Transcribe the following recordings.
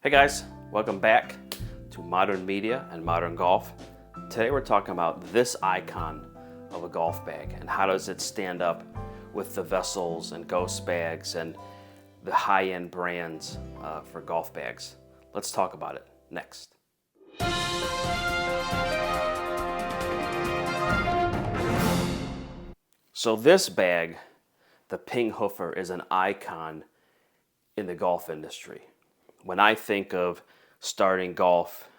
Hey guys, welcome back to Modern Media and Modern Golf. Today we're talking about this icon of a golf bag and how does it stand up with the Vessels and Ghost bags and the high-end brands for golf bags. Let's talk about it next. So this bag, the PING Hoofer, is an icon in the golf industry. When I think of starting golf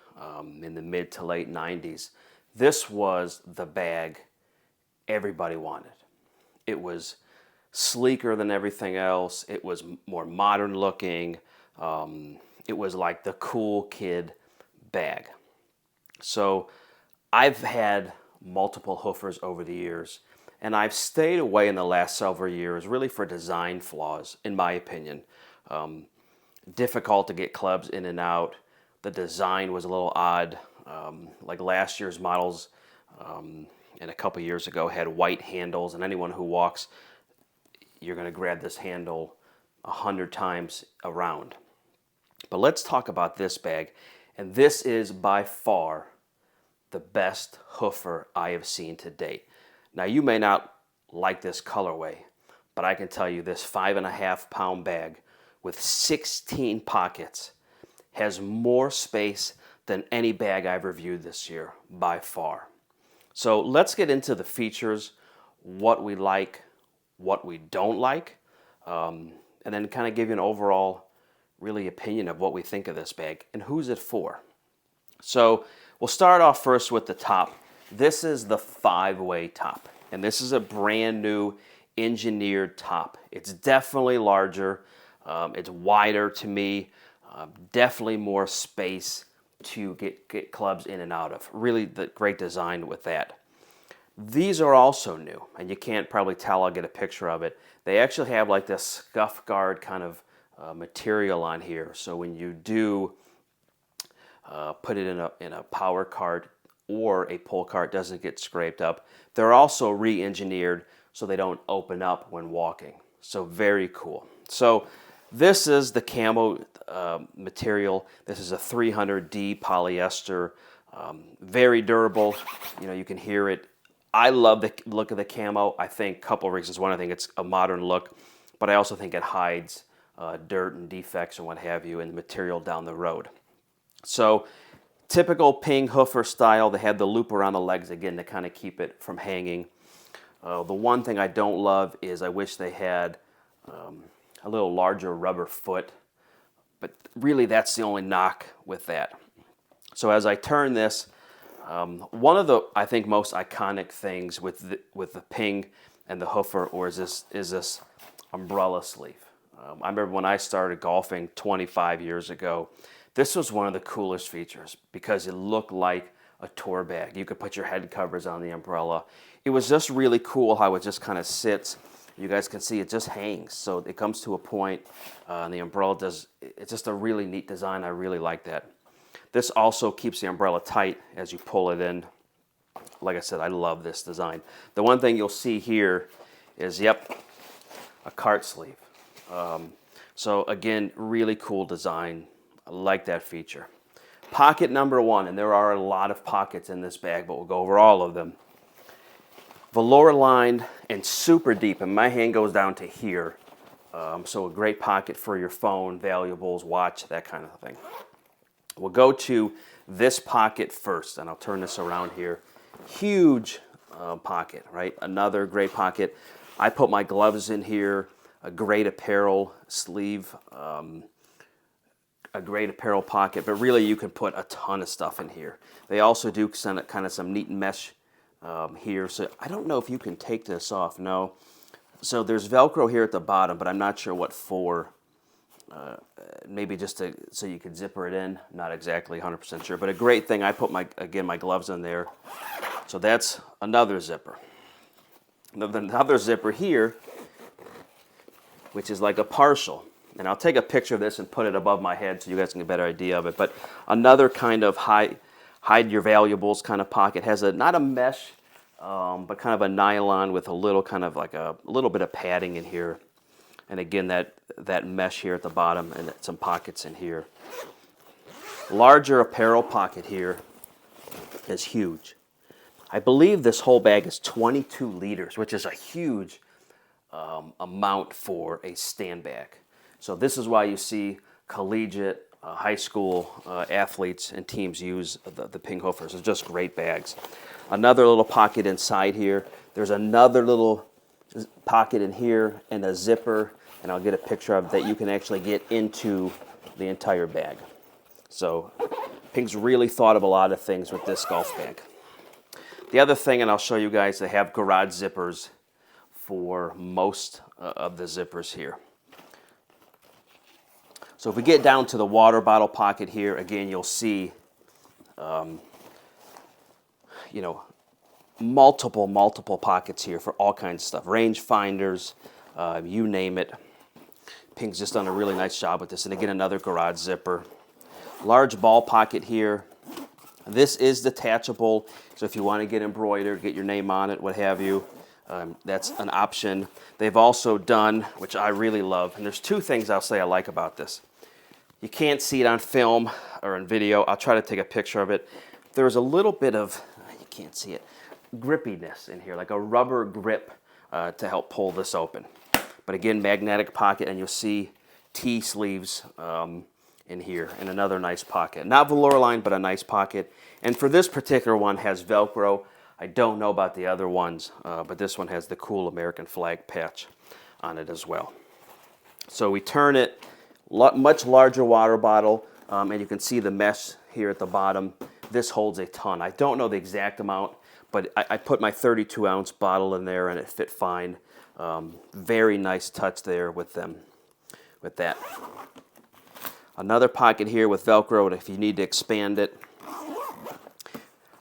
in the mid to late 90s, this was the bag everybody wanted. It was sleeker than everything else. It was more modern looking. It was like the cool kid bag. So I've had multiple Hoofers over the years, and I've stayed away in the last several years really for design flaws, in my opinion. Difficult to get clubs in and out. The design was a little odd. Like last year's models and a couple years ago had white handles, and anyone who walks, you're going to grab this handle 100 times around. But let's talk about this bag, and this is by far the best Hoofer I have seen to date. Now you may not like this colorway, but I can tell you this 5.5 pound bag with 16 pockets has more space than any bag I've reviewed this year by far. So let's get into the features, what we like, what we don't like, and then kind of give you an overall really opinion of what we think of this bag and who's it for. So we'll start off first with the top. This is the 5-way top, and this is a brand new engineered top. It's definitely larger. It's wider to me, definitely more space to get clubs in and out of. Really the great design with that. These are also new, and you can't probably tell. I'll get a picture of it. They actually have like this scuff guard kind of material on here, so when you do put it in a power cart or a pull cart, it doesn't get scraped up. They're also re-engineered so they don't open up when walking. So very cool. So this is the camo material. This is a 300D polyester, very durable. You know, you can hear it. I love the look of the camo. I think a couple of reasons. One, I think it's a modern look, but I also think it hides dirt and defects and what have you in the material down the road. So typical PING Hoofer style. They have the loop around the legs again to kind of keep it from hanging. The one thing I don't love is I wish they had a little larger rubber foot, but really that's the only knock with that. So as I turn this, one of the, I think, most iconic things with the PING and the Hoofer is this umbrella sleeve. I remember when I started golfing 25 years ago, this was one of the coolest features because it looked like a tour bag. You could put your head covers on the umbrella. It was just really cool how it just kind of sits. You guys can see it just hangs. So it comes to a point, and the umbrella it's just a really neat design. I really like that. This also keeps the umbrella tight as you pull it in. Like I said, I love this design. The one thing you'll see here is, yep, a cart sleeve. So again, really cool design. I like that feature. Pocket number 1, and there are a lot of pockets in this bag, but we'll go over all of them. Velour lined and super deep, and my hand goes down to here. So a great pocket for your phone, valuables, watch, that kind of thing. We'll go to this pocket first, and I'll turn this around here. Huge pocket, right? Another great pocket. I put my gloves in here, a great apparel sleeve, a great apparel pocket, but really you can put a ton of stuff in here. They also do kind of some neat mesh here, so I don't know if you can take this off. No. So there's Velcro here at the bottom, but I'm not sure what for. Maybe just so you could zipper it in. Not exactly 100% sure, but a great thing. I put my gloves in there, so that's another zipper. Another zipper here, which is like a partial. And I'll take a picture of this and put it above my head so you guys can get a better idea of it. But another kind of hide your valuables kind of pocket. Has not a mesh, but kind of a nylon with a little kind of like a little bit of padding in here. And again, that mesh here at the bottom and some pockets in here. Larger apparel pocket here is huge. I believe this whole bag is 22 liters, which is a huge amount for a stand bag. So this is why you see collegiate, high school athletes and teams use the PING Hoofers. It's just great bags. Another little pocket inside here. There's another little pocket in here and a zipper, and I'll get a picture of that you can actually get into the entire bag. So PING's really thought of a lot of things with this golf bag. The other thing, and I'll show you guys, they have garage zippers for most of the zippers here. So if we get down to the water bottle pocket here, again, you'll see, multiple pockets here for all kinds of stuff. Range finders, you name it. PING's just done a really nice job with this. And again, another garage zipper. Large ball pocket here. This is detachable, so if you want to get embroidered, get your name on it, what have you, that's an option. They've also done, which I really love, and there's two things I'll say I like about this. You can't see it on film or in video. I'll try to take a picture of it. There's a little bit of, you can't see it, grippiness in here, like a rubber grip to help pull this open. But again, magnetic pocket, and you'll see T-sleeves in here, and another nice pocket. Not velour lined, but a nice pocket. And for this particular one, has Velcro. I don't know about the other ones, but this one has the cool American flag patch on it as well. So we turn it, much larger water bottle, and you can see the mesh here at the bottom. This holds a ton. I don't know the exact amount, but I put my 32-ounce bottle in there, and it fit fine. Very nice touch there with that. Another pocket here with Velcro if you need to expand it.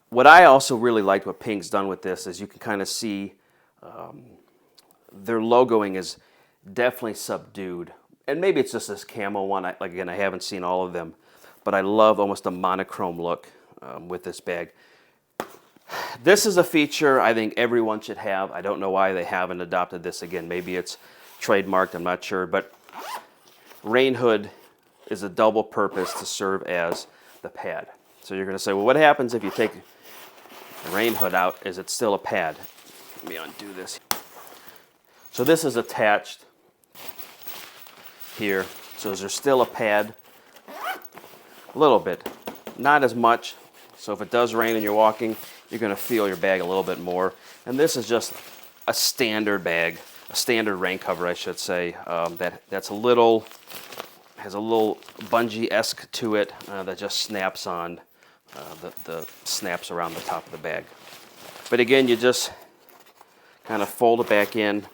What I also really liked what PING's done with this is you can kind of see their logoing is definitely subdued. And maybe it's just this camo one. Again, I haven't seen all of them, but I love almost a monochrome look with this bag. This is a feature I think everyone should have. I don't know why they haven't adopted this again. Maybe it's trademarked, I'm not sure. But rain hood is a double purpose to serve as the pad. So you're going to say, well, what happens if you take the rain hood out? Is it still a pad? Let me undo this. So this is attached here. So is there still a pad? A little bit. Not as much. So if it does rain and you're walking, you're going to feel your bag a little bit more. And this is just a standard bag, a standard rain cover, I should say, that's a little, has a little bungee-esque to it that just snaps on the snaps around the top of the bag. But again, you just kind of fold it back in,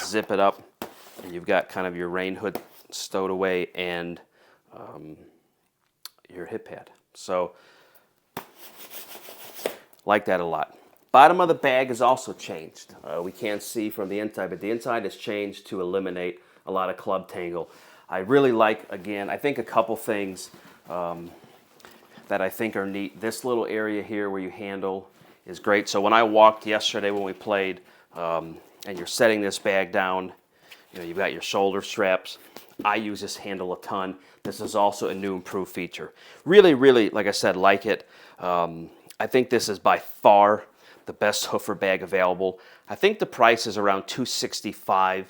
zip it up, and you've got kind of your rain hood stowed away and your hip pad. So, like that a lot. Bottom of the bag is also changed. We can't see from the inside, but the inside has changed to eliminate a lot of club tangle. I really like, again, I think a couple things that I think are neat. This little area here where you handle is great. So when I walked yesterday when we played, and you're setting this bag down, you've got your shoulder straps. I use this handle a ton. This is also a new improved feature. Really, really, like I said, like it. I think this is by far the best Hoofer bag available. I think the price is around $265.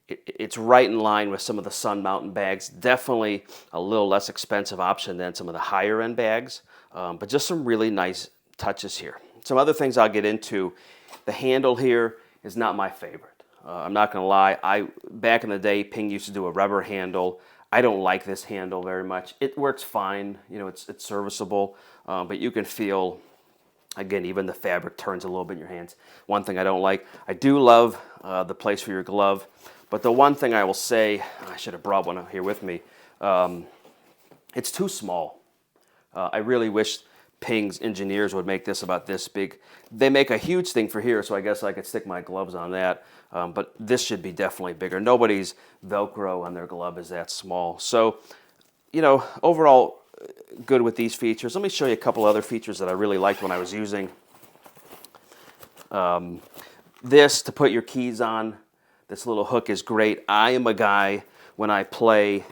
It's right in line with some of the Sun Mountain bags. Definitely a little less expensive option than some of the higher end bags, but just some really nice touches here. Some other things I'll get into. The handle here is not my favorite. I'm not going to lie. Back in the day, PING used to do a rubber handle. I don't like this handle very much. It works fine. It's serviceable, but you can feel, again, even the fabric turns a little bit in your hands. One thing I don't like. I do love the place for your glove, but the one thing I will say, I should have brought one here with me, it's too small. I really wish PING's engineers would make this about this big. They make a huge thing for here, so I guess I could stick my gloves on that. But this should be definitely bigger. Nobody's Velcro on their glove is that small. So, overall, good with these features. Let me show you a couple other features that I really liked when I was using this to put your keys on. This little hook is great. I am a guy when I play,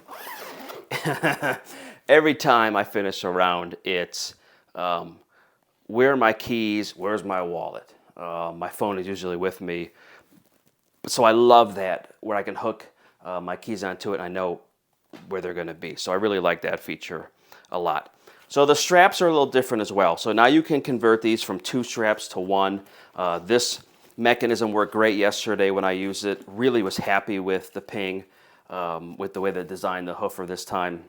every time I finish a round, it's where are my keys, where's my wallet? My phone is usually with me. So I love that, where I can hook my keys onto it and I know where they're going to be. So I really like that feature a lot. So the straps are a little different as well. So now you can convert these from 2 straps to 1. This mechanism worked great yesterday when I used it. Really was happy with the Ping, with the way they designed the Hoofer this time.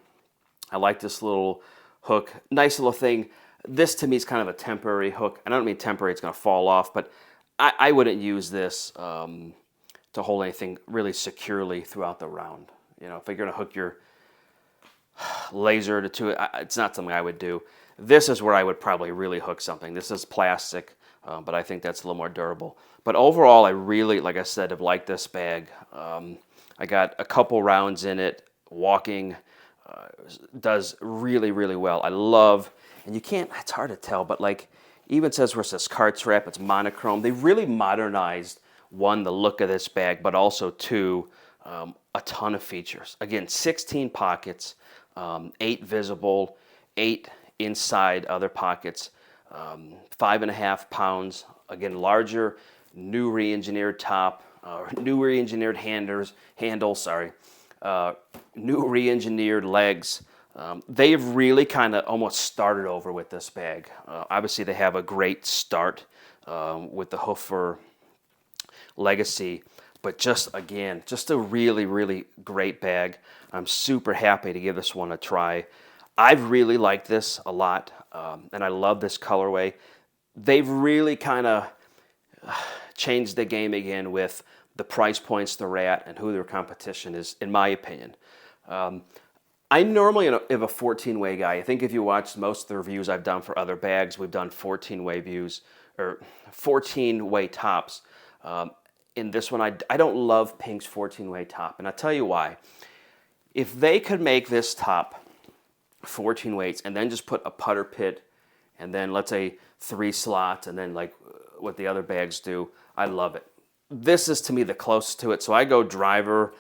I like this little hook. Nice little thing. This to me is kind of a temporary hook. And I don't mean temporary, it's going to fall off, but I wouldn't use this to hold anything really securely throughout the round. You know, if you're going to hook your laser to it, it's not something I would do. This is where I would probably really hook something. This is plastic, but I think that's a little more durable. But overall, I really, like I said, have liked this bag. I got a couple rounds in it. Walking does really, really well. I love, and you can't, it's hard to tell, but like, even says where it says card strap, it's monochrome. They really modernized, one, the look of this bag, but also two, a ton of features. Again, 16 pockets, 8 visible, 8 inside other pockets, 5.5 pounds. Again, larger, new re-engineered top, new re-engineered handles, new re-engineered legs. They've really kind of almost started over with this bag. Obviously, they have a great start with the Hoofer legacy, but just again, just a really, really great bag. I'm super happy to give this one a try. I've really liked this a lot, and I love this colorway. They've really kind of changed the game again with the price points they're at and who their competition is, in my opinion. I'm normally a 14-way guy. I think if you watch most of the reviews I've done for other bags, we've done 14-way views, or 14-way tops. In this one, I don't love Ping's 14-way top, and I'll tell you why. If they could make this top 14 weights and then just put a putter pit and then let's say 3 slots and then like what the other bags do, I love it. This is to me the closest to it. So I go driver,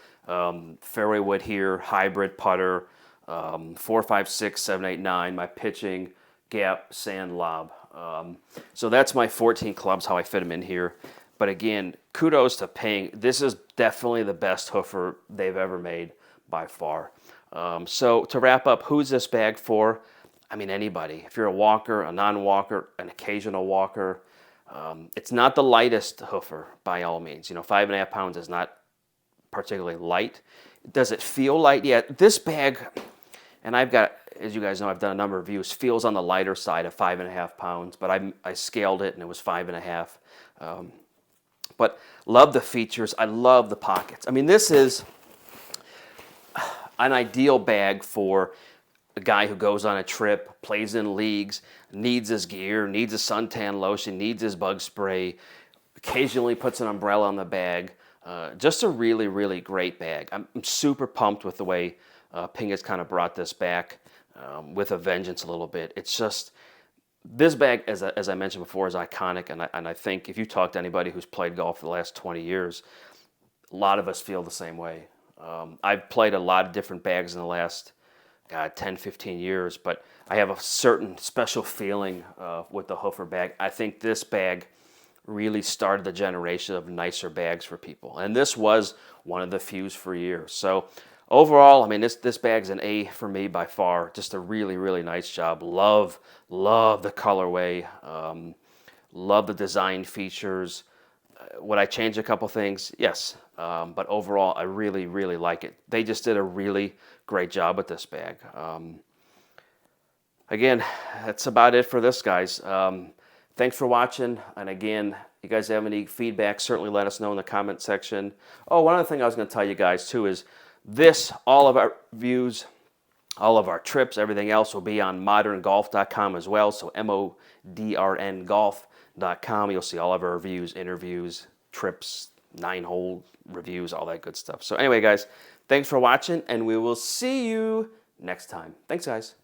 fairway wood here, hybrid putter, 4, 5, 6, 7, 8, 9, my pitching, gap, sand, lob. So that's my 14 clubs, how I fit them in here. But again, kudos to Ping. This is definitely the best Hoofer they've ever made by far. So to wrap up, who's this bag for? I mean, anybody. If you're a walker, a non-walker, an occasional walker, it's not the lightest Hoofer by all means. You know, 5.5 pounds is not particularly light. Does it feel light? Yeah, this bag, and I've got, as you guys know, I've done a number of reviews, feels on the lighter side of 5.5 pounds, but I scaled it and it was 5.5. But love the features. I love the pockets. I mean, this is an ideal bag for a guy who goes on a trip, plays in leagues, needs his gear, needs a suntan lotion, needs his bug spray, occasionally puts an umbrella on the bag. Just a really, really great bag. I'm super pumped with the way Ping has kind of brought this back with a vengeance a little bit. It's just, this bag, as I mentioned before, is iconic, and I think if you talk to anybody who's played golf for the last 20 years, a lot of us feel the same way. I've played a lot of different bags in the last, 10, 15 years, but I have a certain special feeling with the Hoofer bag. I think this bag really started the generation of nicer bags for people, and this was one of the few for years. So overall, I mean, this bag's an A for me by far. Just a really, really nice job. Love the colorway. Love the design features. Would I change a couple things? Yes. But overall, I really, really like it. They just did a really great job with this bag. Again, that's about it for this, guys. Thanks for watching. And again, you guys have any feedback, certainly let us know in the comment section. Oh, one other thing I was going to tell you guys, too, is all of our views, all of our trips, everything else will be on moderngolf.com as well. So MODRN golf.com. You'll see all of our reviews, interviews, trips, 9-hole reviews, all that good stuff. So anyway, guys, thanks for watching, and we will see you next time. Thanks, guys.